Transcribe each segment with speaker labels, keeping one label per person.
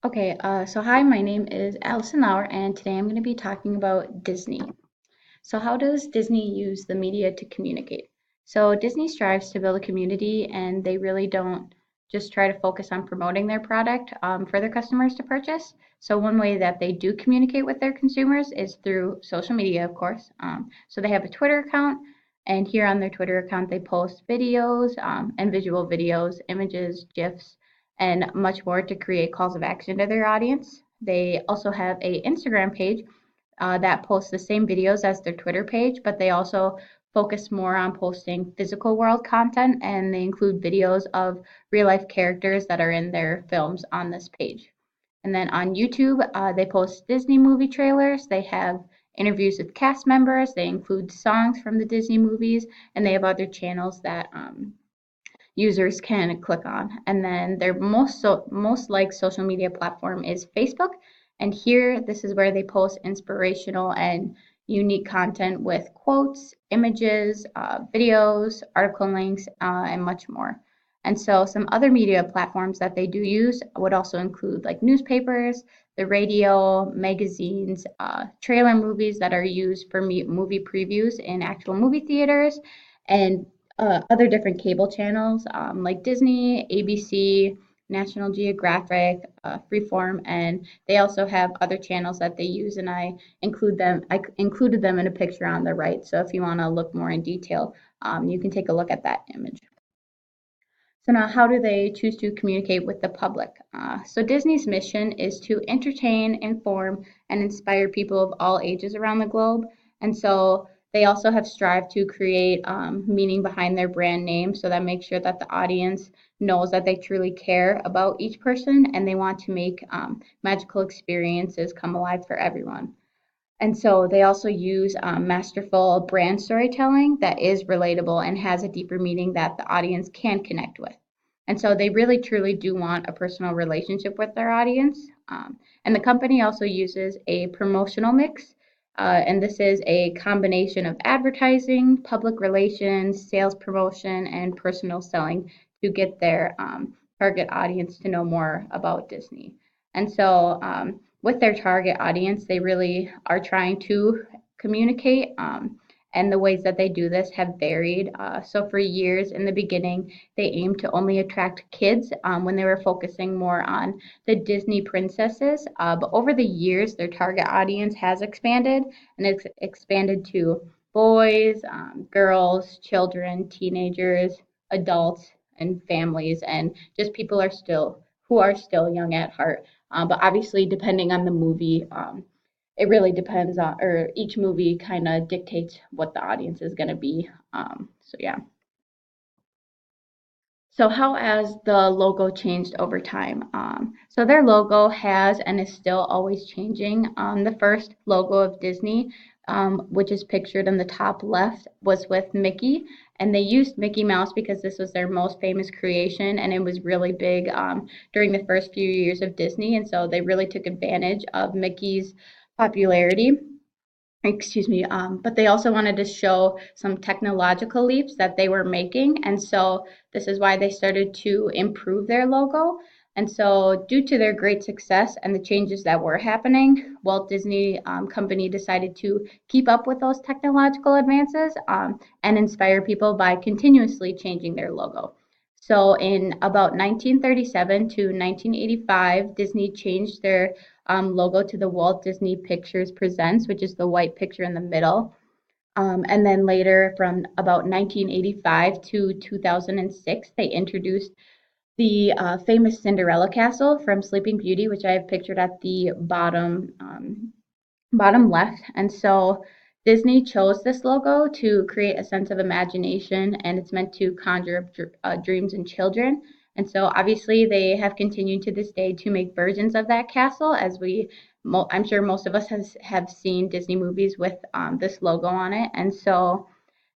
Speaker 1: So hi, my name is Allison Lauer, and today I'm going to be talking about Disney. So, how does Disney use the media to communicate? So, Disney strives to build a community, and they really don't just try to focus on promoting their product for their customers to purchase. So, one way that they do communicate with their consumers is through social media, of course. So, they have a Twitter account, and here on their Twitter account, they post videos and visual videos, images, GIFs, and much more to create calls of action to their audience. They also have a Instagram page that posts the same videos as their Twitter page, but they also focus more on posting physical world content and they include videos of real life characters that are in their films on this page. And then on YouTube, they post Disney movie trailers. They have interviews with cast members. They include songs from the Disney movies, and they have other channels that users can click on. And then their most liked social media platform is Facebook. And here, this is where they post inspirational and unique content with quotes, images, videos, article links, and much more. And so, some other media platforms that they do use would also include like newspapers, the radio, magazines, trailer movies that are used for movie previews in actual movie theaters, and other different cable channels like Disney, ABC, National Geographic, Freeform, and they also have other channels that they use, and I included them in a picture on the right. So if you want to look more in detail, you can take a look at that image. So now, how do they choose to communicate with the public? So Disney's mission is to entertain, inform, and inspire people of all ages around the globe. And so they also have strived to create meaning behind their brand name, so that makes sure that the audience knows that they truly care about each person and they want to make magical experiences come alive for everyone. And so they also use masterful brand storytelling that is relatable and has a deeper meaning that the audience can connect with. And so they really truly do want a personal relationship with their audience. And the company also uses a promotional mix. And this is a combination of advertising, public relations, sales promotion, and personal selling to get their target audience to know more about Disney. And so with their target audience, they really are trying to communicate. And the ways that they do this have varied. So, for years in the beginning, they aimed to only attract kids when they were focusing more on the Disney princesses. But over the years, their target audience has expanded and it's expanded to boys, girls, children, teenagers, adults, and families, and just people are still who are still young at heart. But obviously, depending on the movie, it really depends on, or each movie kind of dictates what the audience is going to be. So yeah. So how has the logo changed over time? So their logo has and is still always changing. The first logo of Disney, which is pictured in the top left, was with Mickey, and they used Mickey Mouse because this was their most famous creation, and it was really big during the first few years of Disney, and so they really took advantage of Mickey's popularity. Excuse me, but they also wanted to show some technological leaps that they were making, and so this is why they started to improve their logo. And so, due to their great success and the changes that were happening, Walt Disney Company decided to keep up with those technological advances and inspire people by continuously changing their logo. So, in about 1937 to 1985, Disney changed their logo to the Walt Disney Pictures Presents, which is the white picture in the middle. And then later, from about 1985 to 2006, they introduced the famous Cinderella Castle from Sleeping Beauty, which I have pictured at the bottom left. And so Disney chose this logo to create a sense of imagination, and it's meant to conjure up dreams in children. And so obviously they have continued to this day to make versions of that castle, as I'm sure most of us have seen Disney movies with this logo on it. And so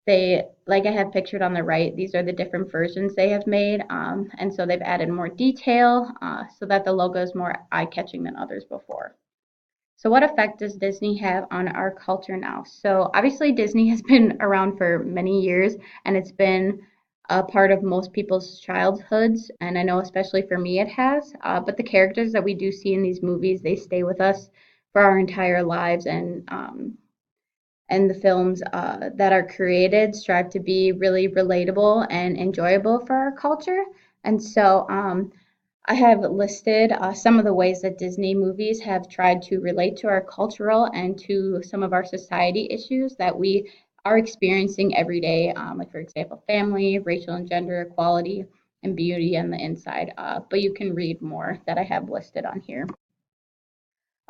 Speaker 1: they, like I have pictured on the right, these are the different versions they have made. And so they've added more detail so that the logo is more eye-catching than others before. So, what effect does Disney have on our culture now? So, obviously, Disney has been around for many years and it's been a part of most people's childhoods, and I know especially for me it has. But the characters that we do see in these movies, they stay with us for our entire lives, and the films that are created strive to be really relatable and enjoyable for our culture. And so I have listed some of the ways that Disney movies have tried to relate to our cultural and to some of our society issues that we are experiencing every day, like, for example, family, racial and gender equality, and beauty on the inside. But you can read more that I have listed on here.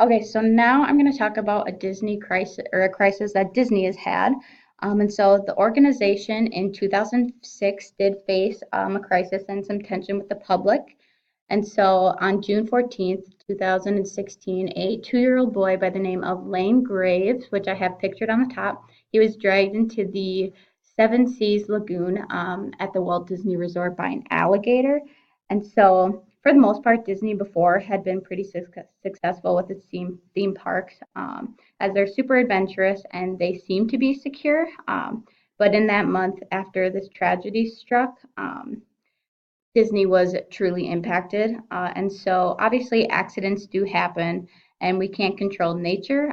Speaker 1: Okay, so now I'm going to talk about a Disney crisis, or a crisis that Disney has had. And so the organization in 2006 did face a crisis and some tension with the public. And so on June 14th, 2016, a 2-year-old boy by the name of Lane Graves, which I have pictured on the top, he was dragged into the Seven Seas Lagoon at the Walt Disney Resort by an alligator. And so, for the most part, Disney before had been pretty successful with its theme parks, as they're super adventurous and they seem to be secure. But in that month after this tragedy struck, Disney was truly impacted. And so, obviously, accidents do happen and we can't control nature.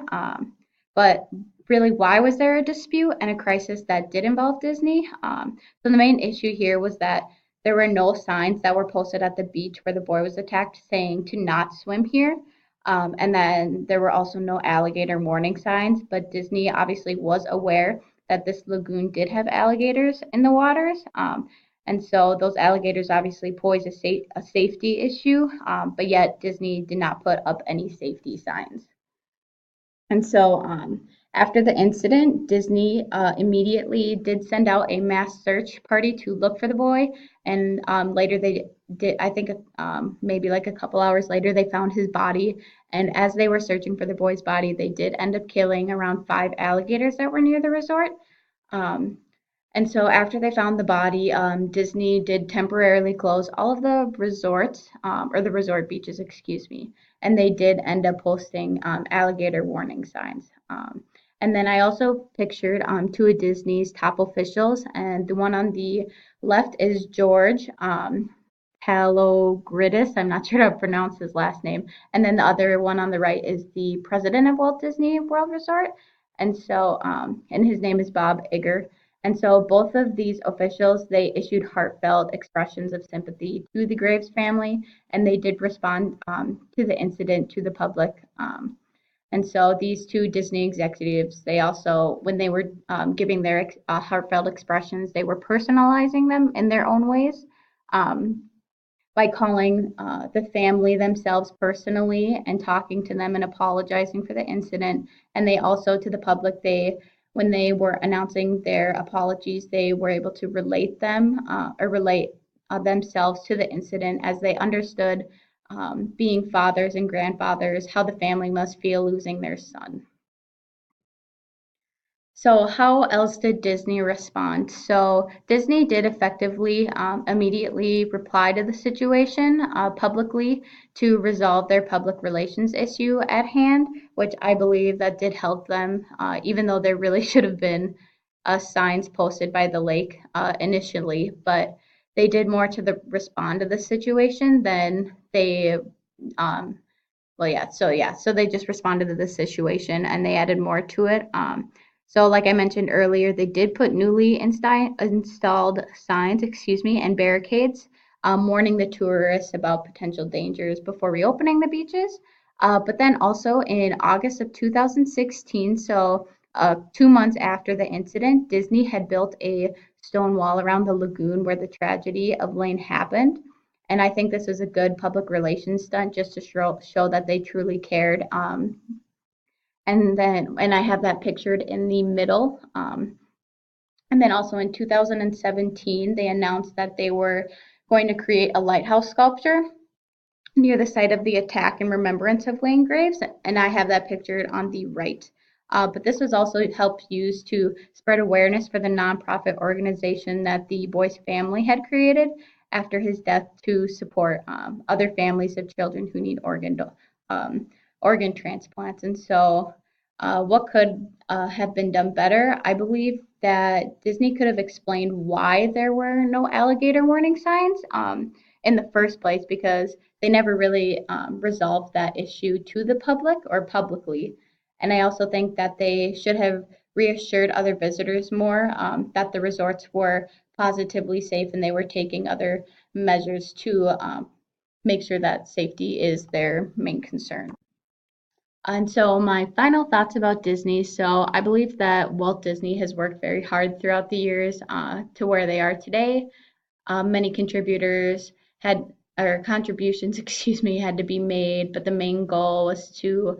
Speaker 1: But really, why was there a dispute and a crisis that did involve Disney? So, the main issue here was that there were no signs that were posted at the beach where the boy was attacked saying to not swim here. And then there were also no alligator warning signs, but Disney obviously was aware that this lagoon did have alligators in the waters. And so those alligators obviously pose a safety issue, but yet Disney did not put up any safety signs. And so after the incident, Disney immediately did send out a mass search party to look for the boy. And later they did, I think maybe like a couple hours later, they found his body. And as they were searching for the boy's body, they did end up killing around 5 alligators that were near the resort. Um, and so after they found the body, Disney did temporarily close all of the resorts, or the resort beaches, excuse me. And they did end up posting alligator warning signs. And then I also pictured two of Disney's top officials, and the one on the left is George Kalogridis. I'm not sure how to pronounce his last name. And then the other one on the right is the president of Walt Disney World Resort. And so, and his name is Bob Iger. And so both of these officials, they issued heartfelt expressions of sympathy to the Graves family, and they did respond to the incident to the public. And so these two Disney executives, they also, when they were giving their heartfelt expressions, they were personalizing them in their own ways. Um, by calling the family themselves personally and talking to them and apologizing for the incident. And they also, to the public, when they were announcing their apologies, they were able to relate them or relate themselves to the incident as they understood, being fathers and grandfathers, how the family must feel losing their son. So how else did Disney respond? So Disney did effectively immediately reply to the situation publicly to resolve their public relations issue at hand, which I believe that did help them, even though there really should have been signs posted by the lake initially. But they did more to respond to the situation than they well, so they just responded to the situation and they added more to it. So like I mentioned earlier, they did put newly installed signs, and barricades, warning the tourists about potential dangers before reopening the beaches. But then also in August of 2016, so 2 months after the incident, Disney had built a stone wall around the lagoon where the tragedy of Lane happened. And I think this was a good public relations stunt just to show that they truly cared. And I have that pictured in the middle. And then also in 2017, they announced that they were going to create a lighthouse sculpture near the site of the attack in remembrance of Lane Graves, and I have that pictured on the right. But this was also helped used to spread awareness for the nonprofit organization that the boy's family had created after his death to support other families of children who need organ transplants. And so What could have been done better? I believe that Disney could have explained why there were no alligator warning signs in the first place because they never really resolved that issue to the public or publicly. And I also think that they should have reassured other visitors more that the resorts were positively safe and they were taking other measures to make sure that safety is their main concern. And so, my final thoughts about Disney. So, I believe that Walt Disney has worked very hard throughout the years to where they are today. Many contributors had, or contributions, excuse me, had to be made, but the main goal was to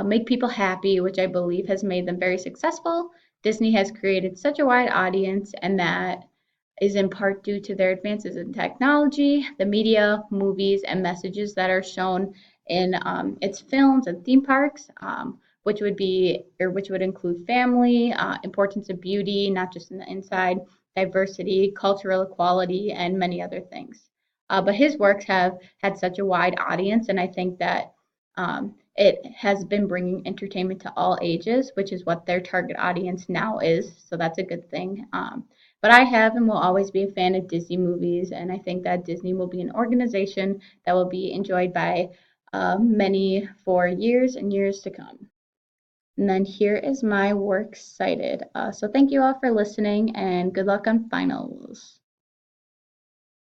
Speaker 1: make people happy, which I believe has made them very successful. Disney has created such a wide audience, and that is in part due to their advances in technology, the media, movies, and messages that are shown in its films and theme parks, which would include family, importance of beauty, not just in the inside, diversity, cultural equality, and many other things. But his works have had such a wide audience, and I think that it has been bringing entertainment to all ages, which is what their target audience now is. So that's a good thing. But I have and will always be a fan of Disney movies, and I think that Disney will be an organization that will be enjoyed by many for years and years to come. And then here is my works cited. So thank you all for listening, and good luck on finals.